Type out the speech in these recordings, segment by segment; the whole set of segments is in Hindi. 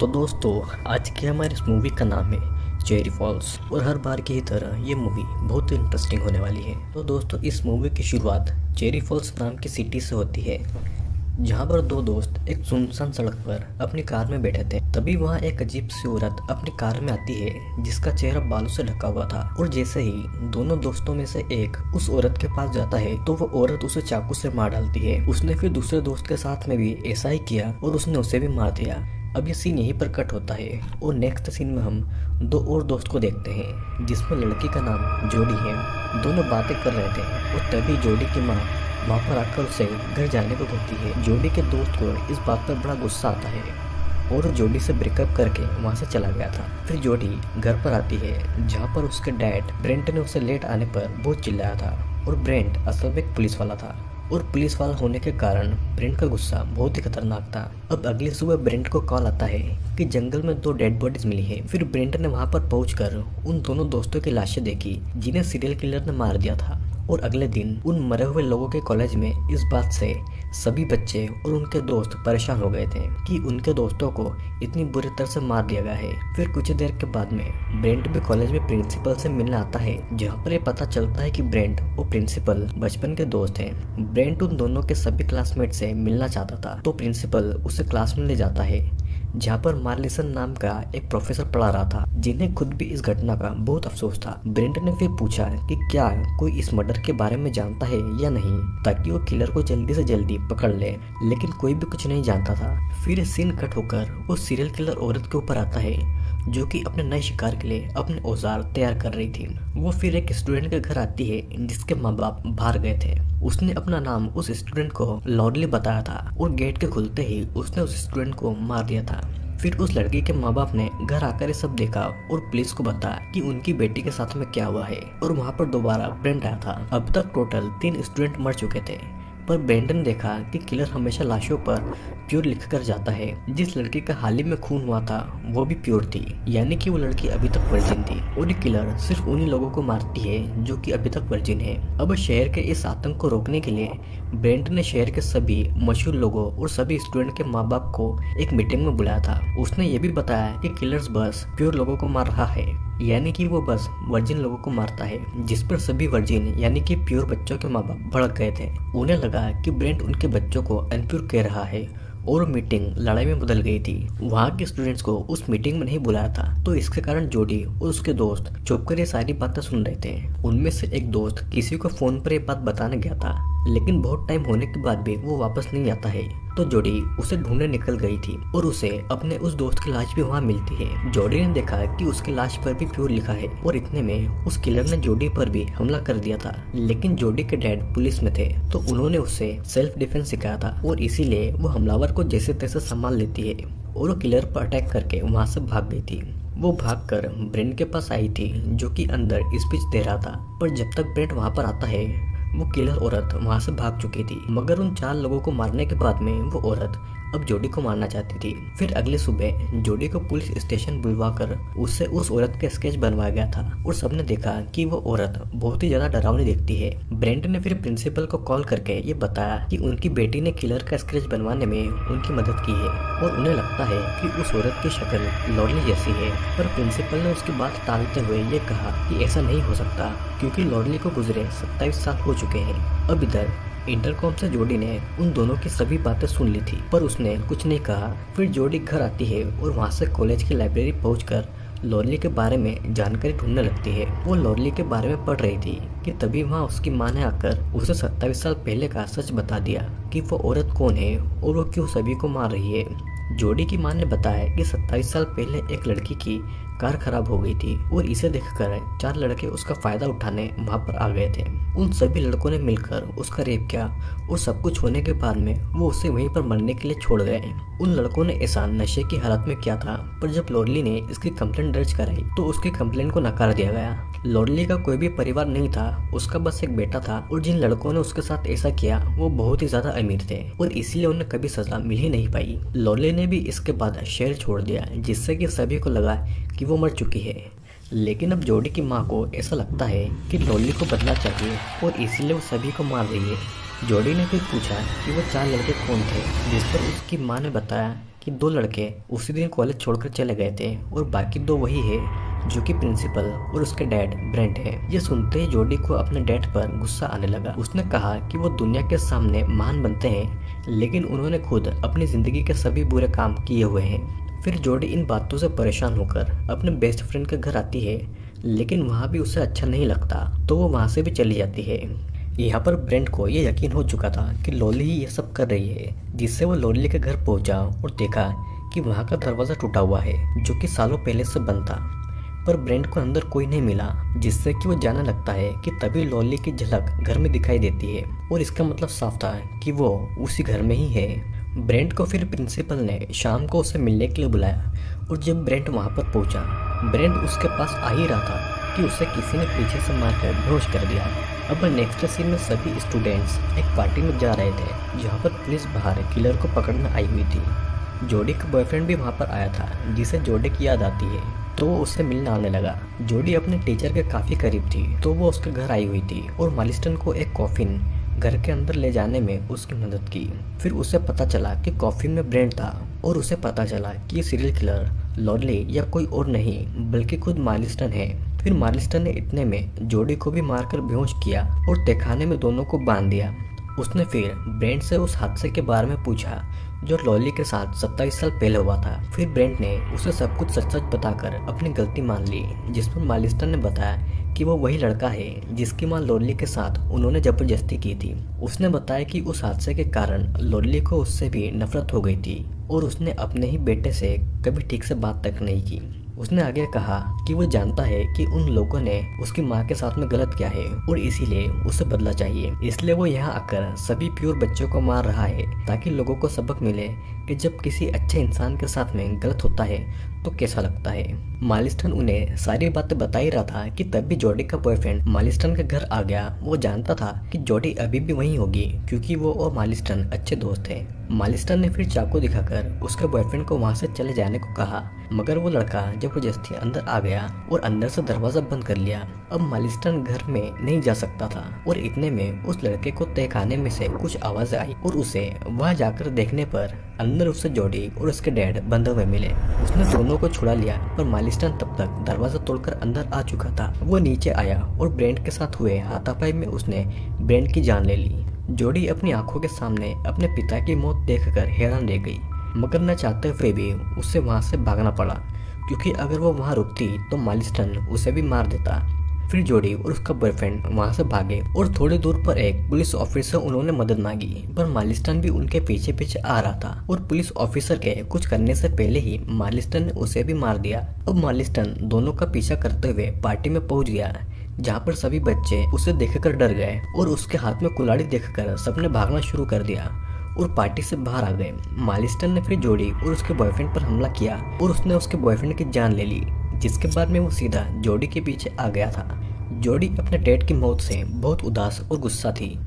तो दोस्तों, आज की हमारी इस मूवी का नाम है चेरी फॉल्स और हर बार की ही तरह ये मूवी बहुत ही इंटरेस्टिंग होने वाली है। तो दोस्तों, इस मूवी की शुरुआत चेरी फॉल्स नाम की सिटी से होती है, जहाँ पर दो दोस्त एक सुनसान सड़क पर अपनी कार में बैठे थे। तभी वहाँ एक अजीब सी औरत अपनी कार में आती है जिसका चेहरा बालों से ढका हुआ था। और जैसे ही दोनों दोस्तों में से एक उस औरत के पास जाता है तो वो औरत उसे चाकू से मार डालती है। उसने फिर दूसरे दोस्त के साथ में भी ऐसा ही किया और उसने उसे भी मार दिया। अब ये सीन यहीं पर कट होता है और नेक्स्ट सीन में हम दो और दोस्त को देखते हैं जिसमें लड़की का नाम जोडी है। दोनों बातें कर रहे थे और तभी जोडी की माँ वहाँ पर आकर उसे घर जाने को कहती है। जोडी के दोस्त को इस बात पर बड़ा गुस्सा आता है और जोडी से ब्रेकअप करके वहाँ से चला गया था। फिर जोडी घर पर आती है जहाँ पर उसके डैड ब्रेंट ने उसे लेट आने पर बहुत चिल्लाया था और ब्रेंट असल में एक पुलिस वाला था और पुलिस वाला होने के कारण ब्रेंट का गुस्सा बहुत ही खतरनाक था। अब अगली सुबह ब्रेंट को कॉल आता है कि जंगल में दो डेड बॉडीज मिली है। फिर ब्रेंट ने वहां पर पहुंचकर उन दोनों दोस्तों की लाशें देखी जिन्हें सीरियल किलर ने मार दिया था। और अगले दिन उन मरे हुए लोगों के कॉलेज में इस बात से सभी बच्चे और उनके दोस्त परेशान हो गए थे कि उनके दोस्तों को इतनी बुरी तरह से मार दिया गया है। फिर कुछ देर के बाद में ब्रेंट भी कॉलेज में प्रिंसिपल से मिलने आता है, जहाँ पर ये पता चलता है कि ब्रेंट और प्रिंसिपल बचपन के दोस्त हैं। ब्रेंट उन दोनों के सभी क्लासमेट से मिलना चाहता था तो प्रिंसिपल उसे क्लास में ले जाता है जहाँ पर मार्लिसन नाम का एक प्रोफेसर पढ़ा रहा था, जिन्हें खुद भी इस घटना का बहुत अफसोस था। ब्रेंट ने फिर पूछा कि क्या कोई इस मर्डर के बारे में जानता है या नहीं, ताकि वो किलर को जल्दी से जल्दी पकड़ ले, लेकिन कोई भी कुछ नहीं जानता था। फिर सीन कट होकर वो सीरियल किलर औरत के ऊपर आता है जो कि अपने नए शिकार के लिए अपने औजार तैयार कर रही थी। वो फिर एक स्टूडेंट के घर आती है जिसके माँ बाप बाहर गए थे। उसने अपना नाम उस स्टूडेंट को लॉर्डली बताया था और गेट के खुलते ही उसने उस स्टूडेंट को मार दिया था। फिर उस लड़की के माँ बाप ने घर आकर ये सब देखा और पुलिस को बताया कि उनकी बेटी के साथ में क्या हुआ है और वहाँ पर दोबारा ब्रेंट आया था। अब तक टोटल 3 स्टूडेंट मर चुके थे, पर ब्रेंट ने देखा कि किलर हमेशा लाशों पर प्योर लिख कर जाता है। जिस लड़की का हाल ही में खून हुआ था वो भी प्योर थी, यानी कि वो लड़की अभी तक वर्जिन थी। और ये किलर सिर्फ उन्हीं लोगों को मारती है जो कि अभी तक वर्जिन है। अब शहर के इस आतंक को रोकने के लिए ब्रेंट ने शहर के सभी मशहूर लोगों और सभी स्टूडेंट के माँ बाप को एक मीटिंग में बुलाया था। उसने ये भी बताया कि किलर्स बस प्योर लोगों को मार रहा है, यानी कि वो बस वर्जिन लोगों को मारता है, जिस पर सभी वर्जिन यानी कि प्योर बच्चों के माँ बाप भड़क गए थे। उन्हें लगा कि ब्रेंट उनके बच्चों को अनप्योर कह रहा है और मीटिंग लड़ाई में बदल गई थी। वहाँ के स्टूडेंट्स को उस मीटिंग में नहीं बुलाया था, तो इसके कारण जोडी और उसके दोस्त चुपकर ये सारी बातें सुन रहे थे। उनमें से एक दोस्त किसी को फोन पर ये बात बताने गया था, लेकिन बहुत टाइम होने के बाद भी वो वापस नहीं आता है, तो जोडी उसे ढूंढने निकल गई थी और उसे अपने उस दोस्त की लाश भी वहाँ मिलती है। जोडी ने देखा कि उसकी लाश पर भी प्योर लिखा है और इतने में उस किलर ने जोडी पर भी हमला कर दिया था। लेकिन जोडी के डैड पुलिस में थे, तो उन्होंने उसे सेल्फ डिफेंस सिखाया था और इसीलिए वो हमलावर को जैसे तैसे संभाल लेती है और वो किलर पर अटैक करके वहाँ से भाग गई थी। वो भागकर ब्रेंट के पास आई थी जो कि अंदर स्पीच दे रहा था, पर जब तक ब्रेंट वहाँ पर आता है वो किलर औरत वहां से भाग चुकी थी। मगर उन 4 लोगों को मारने के बाद में वो औरत अब जोडी को मारना चाहती थी। फिर अगले सुबह जोडी को पुलिस स्टेशन बुलवाकर उससे उस औरत का स्केच बनवाया गया था और सबने देखा कि वो औरत बहुत ही ज्यादा डरावनी दिखती है। ब्रेंट ने फिर प्रिंसिपल को कॉल करके ये बताया कि उनकी बेटी ने किलर का स्केच बनवाने में उनकी मदद की है और उन्हें लगता है कि उस औरत की शक्ल लॉर्डली जैसी है। पर प्रिंसिपल ने उसकी बात टालते हुए ये कहा कि ऐसा नहीं हो सकता क्योंकि लॉर्डली को गुजरे 27 साल हो चुके हैं। अब इधर इंटरकॉम से जोडी ने उन दोनों की सभी बातें सुन ली थी, पर उसने कुछ नहीं कहा। फिर जोडी घर आती है और वहाँ से कॉलेज की लाइब्रेरी पहुंचकर लॉर्डली के बारे में जानकारी ढूंढने लगती है। वो लॉर्डली के बारे में पढ़ रही थी कि तभी वहाँ उसकी माँ ने आकर उसे 27 साल पहले का सच बता दिया कि वो औरत कौन है और वो क्यों सभी को मार रही है। जोडी की माँ ने बताया कि 27 साल पहले एक लड़की की कार खराब हो गई थी और इसे देखकर 4 लड़के उसका फायदा उठाने वहां पर आ गए थे। उन सभी लड़कों ने मिलकर उसका रेप किया और सब कुछ होने के बाद में वो उसे वहीं पर मरने के लिए छोड़ गए। उन लड़कों ने ऐसा नशे की हालत में किया था, पर जब लॉर्डली ने इसकी कंप्लेंट दर्ज कराई तो उसकी कंप्लेंट को नकार दिया गया। लॉर्डली का कोई भी परिवार नहीं था, उसका बस एक बेटा था और जिन लड़कों ने उसके साथ ऐसा किया वो बहुत ही ज्यादा अमीर थे और इसलिए उन्हें कभी सजा मिल ही नहीं पाई। लॉर्डली ने भी इसके बाद शहर छोड़ दिया, जिससे कि सभी को लगा कि वो मर चुकी है। लेकिन अब जोडी की माँ को ऐसा लगता है कि लॉर्डली को बदला चाहिए और इसीलिए वो सभी को मार रही है। जोडी ने फिर पूछा कि वो 4 लड़के कौन थे, जिस पर उसकी माँ ने बताया कि 2 लड़के उसी दिन कॉलेज छोड़कर चले गए थे और बाकी 2 वही है जो कि प्रिंसिपल और उसके डैड ब्रेंट है। ये सुनते ही जोडी को अपने डैड पर गुस्सा आने लगा। उसने कहा कि वो दुनिया के सामने महान बनते हैं, लेकिन उन्होंने खुद अपनी जिंदगी के सभी बुरे काम किए हुए हैं। फिर जोडी इन बातों से परेशान होकर अपने बेस्ट फ्रेंड के घर आती है, लेकिन वहाँ भी उसे अच्छा नहीं लगता तो वो वहाँ से भी चली जाती है। यहाँ पर ब्रेंट को ये यकीन हो चुका था कि लॉली ही ये सब कर रही है, जिससे वो लॉली के घर पहुंचा और देखा कि वहाँ का दरवाज़ा टूटा हुआ है जो कि सालों पहले से बंद था। पर ब्रेंट को अंदर कोई नहीं मिला, जिससे कि वो जानने लगता है कि तभी लॉली की झलक घर में दिखाई देती है और इसका मतलब साफ था कि वो उसी घर में ही है। ब्रेंट को फिर प्रिंसिपल ने शाम को उसे मिलने के लिए बुलाया और जब ब्रेंट वहाँ पर पहुँचा, ब्रेंट उसके पास आ ही रहा था कि उसे किसी ने पीछे से मारकर बेहोश कर दिया। अब नेक्स्ट सीन में सभी स्टूडेंट्स एक पार्टी में जा रहे थे जहाँ पर पुलिस बाहर किलर को पकड़ने आई हुई थी। जोडी का बॉयफ्रेंड भी वहाँ पर आया था, जिसे जोडी की याद आती है तो वो उससे मिलने आने लगा। जोडी अपने टीचर के काफ़ी करीब थी तो वो उसके घर आई हुई थी और मालिस्टन को एक कॉफिन घर के अंदर ले जाने में उसकी मदद की। फिर उसे पता चला कि कॉफिन में ब्रेंट था और उसे पता चला कि ये सीरियल किलर लॉली या कोई और नहीं बल्कि खुद मालिस्टन है। फिर मालिस्टन ने इतने में जोडी को भी मारकर बेहोश किया और तहखाने में दोनों को बांध दिया। उसने फिर ब्रेंट से उस हादसे के बारे में पूछा जो लॉली के साथ 27 साल पहले हुआ था। फिर ब्रेंट ने उसे सब कुछ सच सच बताकर अपनी गलती मान ली, जिसमें मालिस्टन ने बताया कि वो वही लड़का है जिसकी मां लॉली के साथ उन्होंने जबरदस्ती की थी। उसने बताया कि उस हादसे के कारण लॉली को उससे भी नफरत हो गई थी और उसने अपने ही बेटे से कभी ठीक से बात तक नहीं की। उसने आगे कहा कि वो जानता है कि उन लोगों ने उसकी माँ के साथ में गलत किया है और इसीलिए उसे बदला चाहिए, इसलिए वो यहाँ आकर सभी प्योर बच्चों को मार रहा है ताकि लोगों को सबक मिले कि जब किसी अच्छे इंसान के साथ में गलत होता है तो कैसा लगता है। मालिस्टन उन्हें सारी बातें बता ही रहा था कि तब भी जोडी का बॉयफ्रेंड मालिस्टन के घर आ गया। वो जानता था कि जोडी अभी भी वहीं होगी क्योंकि वो और मालिस्टन अच्छे दोस्त थे। मालिस्टन ने फिर चाकू दिखाकर उसके बॉयफ्रेंड को वहां से चले जाने को कहा, मगर वो लड़का जबरदस्ती अंदर आ गया और अंदर से दरवाजा बंद कर लिया। अब मालिस्टन घर में नहीं जा सकता था और इतने में उस लड़के को तहखाने में से कुछ आवाजें आई और उसे वहां जाकर देखने पर अंदर उसे जोडी और उसके डैड बंधे हुए मिले। उसने दोनों को छुड़ा लिया पर मालिस्टन तब तक दरवाजा तोड़कर अंदर आ चुका था। वो नीचे आया और ब्रेंट के साथ हुए हाथापाई में उसने ब्रेंट की जान ले ली। जोडी अपनी आंखों के सामने अपने पिता की मौत देखकर हैरान रह गई, मगर न चाहते हुए भी उसे वहां से भागना पड़ा क्योंकि अगर वो वहां रुकती तो मालिस्टन उसे भी मार देता। फिर जोडी और उसका बॉयफ्रेंड वहां से भागे और थोड़ी दूर पर एक पुलिस ऑफिसर उन्होंने मदद मांगी, पर मालिस्टन भी उनके पीछे पीछे आ रहा था और पुलिस ऑफिसर के कुछ करने से पहले ही मालिस्टन ने उसे भी मार दिया। अब मालिस्टन दोनों का पीछा करते हुए पार्टी में पहुंच गया जहाँ पर सभी बच्चे उसे देखकर डर गए और उसके हाथ में कुल्हाड़ी देखकर सबने भागना शुरू कर दिया और पार्टी से बाहर आ गए। मालिस्टन ने फिर जोडी और उसके बॉयफ्रेंड पर हमला किया और उसने उसके बॉयफ्रेंड की जान ले ली, जिसके बाद में वो सीधा जोडी के पीछे आ गया था। जोडी अपने डैड की मौत से बहुत उदास और गुस्सा थी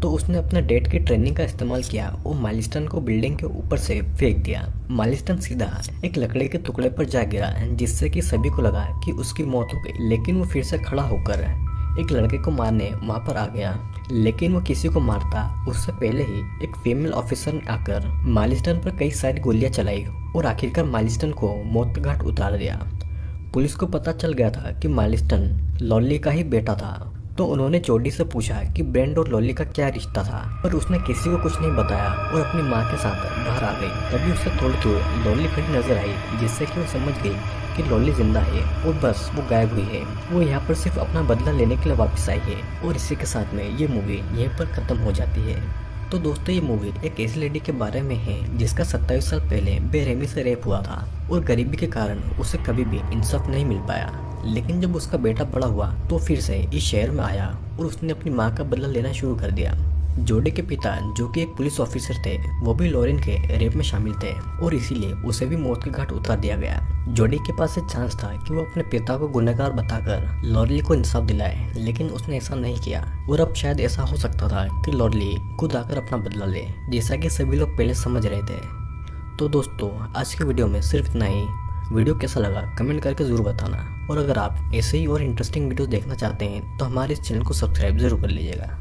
तो उसने अपने डैड की ट्रेनिंग का इस्तेमाल किया और मालिस्टन को बिल्डिंग के ऊपर से फेंक दिया। मालिस्टन सीधा एक लकड़ी के टुकड़े पर जा गिरा, जिससे कि सभी को लगा कि उसकी मौत हो गई, लेकिन वो फिर से खड़ा होकर एक लड़के को मारने वहां पर आ गया। लेकिन वो किसी को मारता उससे पहले ही एक फीमेल ऑफिसर ने आकर मालिस्टन पर कई सारी गोलियां चलाई और आखिरकार मालिस्टन को मौत के घाट उतार दिया। पुलिस को पता चल गया था कि मालिस्टन लॉली का ही बेटा था, तो उन्होंने जोडी से पूछा कि ब्रेंट और लॉली का क्या रिश्ता था, पर उसने किसी को कुछ नहीं बताया और अपनी माँ के साथ बाहर आ गई। तभी उसे थोड़ी दूर लॉली खड़ी नजर आई, जिससे कि वो समझ गई कि लॉली जिंदा है और बस वो गायब हुई है। वो यहाँ पर सिर्फ अपना बदला लेने के लिए वापस आई है और इसी के साथ में ये मूवी यहीं पर खत्म हो जाती है। तो दोस्तों ये मूवी एक ऐसी लेडी के बारे में है जिसका 27 साल पहले बेरहमी से रेप हुआ था और गरीबी के कारण उसे कभी भी इंसाफ नहीं मिल पाया। लेकिन जब उसका बेटा बड़ा हुआ तो फिर से इस शहर में आया और उसने अपनी माँ का बदला लेना शुरू कर दिया। जोडी के पिता जो कि एक पुलिस ऑफिसर थे, वो भी लॉरेन के रेप में शामिल थे और इसीलिए उसे भी मौत के घाट उतार दिया गया। जोडी के पास एक चांस था कि वो अपने पिता को गुनहगार बताकर लॉरली को इंसाफ दिलाए, लेकिन उसने ऐसा नहीं किया और अब शायद ऐसा हो सकता था कि लॉरली खुद आकर अपना बदला ले, जैसा कि सभी लोग पहले समझ रहे थे। तो दोस्तों आज की वीडियो में सिर्फ इतना ही। वीडियो कैसा लगा कमेंट करके ज़रूर बताना और अगर आप ऐसे ही और इंटरेस्टिंग वीडियो देखना चाहते हैं तो हमारे इस चैनल को सब्सक्राइब जरूर कर लीजिएगा।